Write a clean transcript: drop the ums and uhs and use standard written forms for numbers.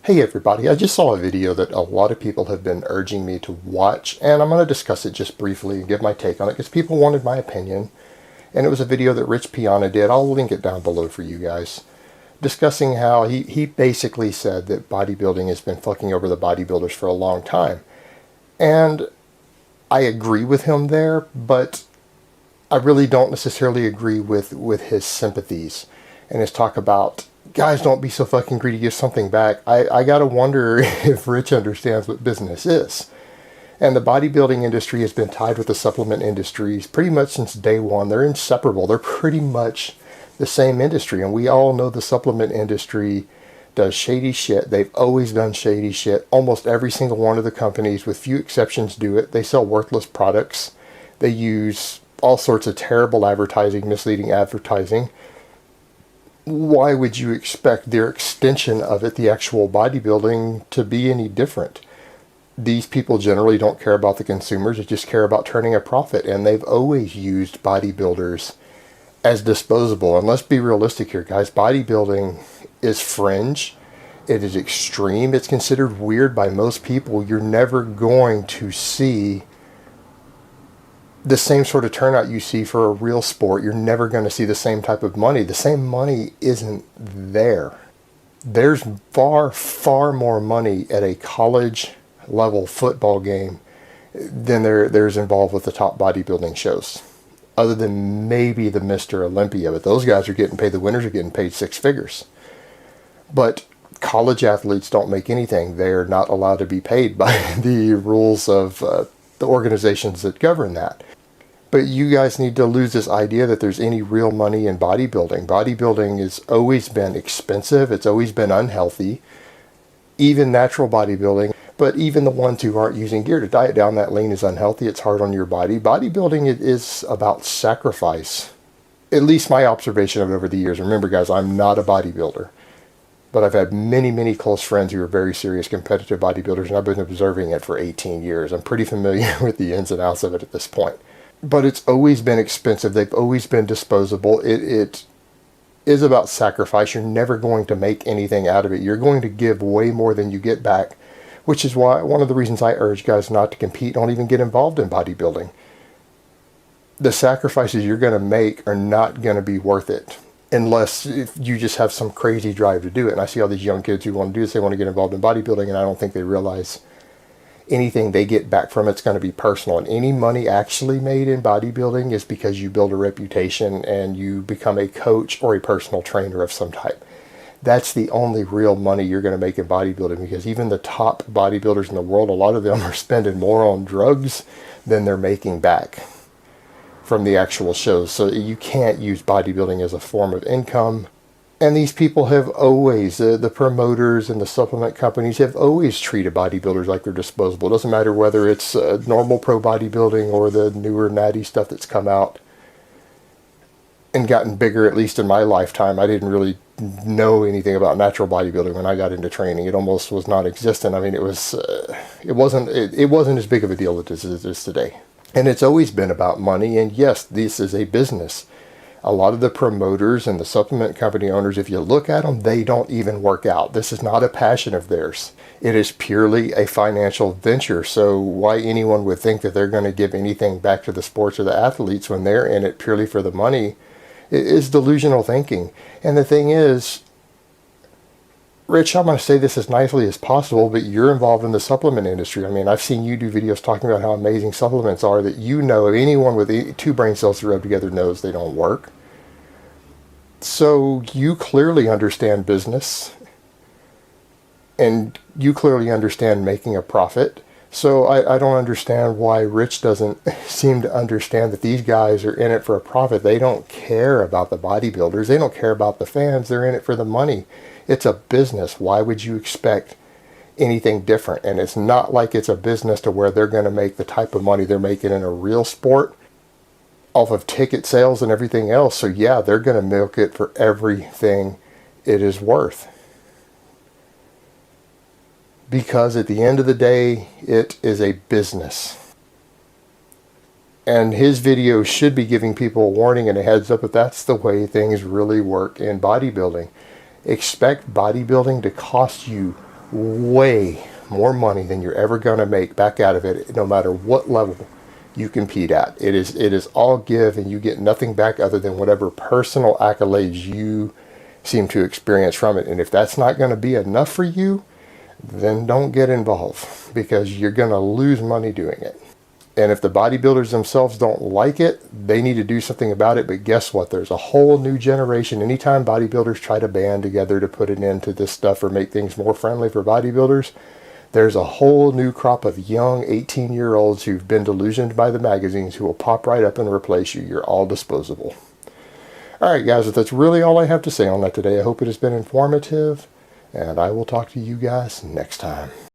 Hey everybody, I just saw a video that a lot of people have been urging me to watch, and I'm going to discuss it just briefly and give my take on it because people wanted my opinion. And it was a video that Piana did. I'll link it down below for you guys. Discussing how he basically said that bodybuilding has been fucking over the bodybuilders for a long time. And I agree with him there, but I really don't necessarily agree with his sympathies and his talk about, guys, don't be so fucking greedy, give something back. I gotta wonder if Rich understands what business is. And the bodybuilding industry has been tied with the supplement industries pretty much since day one. They're inseparable. They're pretty much the same industry. And we all know the supplement industry does shady shit. They've always done shady shit. Almost every single one of the companies, with few exceptions, do it. They sell worthless products. They use all sorts of terrible advertising, misleading advertising. Why would you expect their extension of it, the actual bodybuilding, to be any different? These people generally don't care about the consumers. They just care about turning a profit. And they've always used bodybuilders as disposable. And let's be realistic here, guys. Bodybuilding is fringe. It is extreme. It's considered weird by most people. You're never going to see the same sort of turnout you see for a real sport. You're never going to see the same type of money. The same money isn't there. There's far, far more money at a college level football game than there's involved with the top bodybuilding shows. Other than maybe the Mr. Olympia, but those guys are getting paid, the winners are getting paid six figures. But college athletes don't make anything. They're not allowed to be paid by the rules of the organizations that govern that. But you guys need to lose this idea that there's any real money in bodybuilding. Bodybuilding has always been expensive. It's always been unhealthy. Even natural bodybuilding. But even the ones who aren't using gear to diet down that lean is unhealthy. It's hard on your body. Bodybuilding is about sacrifice. At least my observation of it over the years. Remember, guys, I'm not a bodybuilder. But I've had many, many close friends who are very serious competitive bodybuilders, and I've been observing it for 18 years. I'm pretty familiar with the ins and outs of it at this point. But it's always been expensive. They've always been disposable. It is about sacrifice. You're never going to make anything out of it. You're going to give way more than you get back, which is why one of the reasons I urge guys not to compete, don't even get involved in bodybuilding. The sacrifices you're going to make are not going to be worth it. Unless you just have some crazy drive to do it. And I see all these young kids who want to do this, they want to get involved in bodybuilding, and I don't think they realize anything they get back from it's going to be personal. And any money actually made in bodybuilding is because you build a reputation and you become a coach or a personal trainer of some type. That's the only real money you're going to make in bodybuilding, because even the top bodybuilders in the world, a lot of them are spending more on drugs than they're making back from the actual shows. So you can't use bodybuilding as a form of income. And these people have always, the promoters and the supplement companies have always treated bodybuilders like they're disposable. It doesn't matter whether it's normal pro bodybuilding or the newer natty stuff that's come out and gotten bigger, at least in my lifetime. I didn't really know anything about natural bodybuilding when I got into training. It almost was non-existent. I mean, it wasn't as big of a deal as it is today. And it's always been about money. And yes, this is a business. A lot of the promoters and the supplement company owners, if you look at them, they don't even work out. This is not a passion of theirs. It is purely a financial venture. So why anyone would think that they're going to give anything back to the sports or the athletes when they're in it purely for the money is delusional thinking. And the thing is, Rich, I'm going to say this as nicely as possible, but you're involved in the supplement industry. I mean, I've seen you do videos talking about how amazing supplements are that you know anyone with two brain cells to rub together knows they don't work. So you clearly understand business, and you clearly understand making a profit. So I don't understand why Rich doesn't seem to understand that these guys are in it for a profit. They don't care about the bodybuilders. They don't care about the fans. They're in it for the money. It's a business. Why would you expect anything different? And it's not like it's a business to where they're going to make the type of money they're making in a real sport off of ticket sales and everything else. So yeah, they're going to milk it for everything it is worth. Because at the end of the day, it is a business. And his video should be giving people a warning and a heads up if that's the way things really work in bodybuilding. Expect bodybuilding to cost you way more money than you're ever going to make back out of it, no matter what level you compete at. It is all give, and you get nothing back other than whatever personal accolades you seem to experience from it. And if that's not going to be enough for you, then don't get involved, because you're going to lose money doing it. And if the bodybuilders themselves don't like it, they need to do something about it. But guess what? There's a whole new generation. Anytime bodybuilders try to band together to put an end to this stuff or make things more friendly for bodybuilders, there's a whole new crop of young 18-year-olds who've been delusioned by the magazines who will pop right up and replace you. You're all disposable. All right, guys, that's really all I have to say on that today. I hope it has been informative, and I will talk to you guys next time.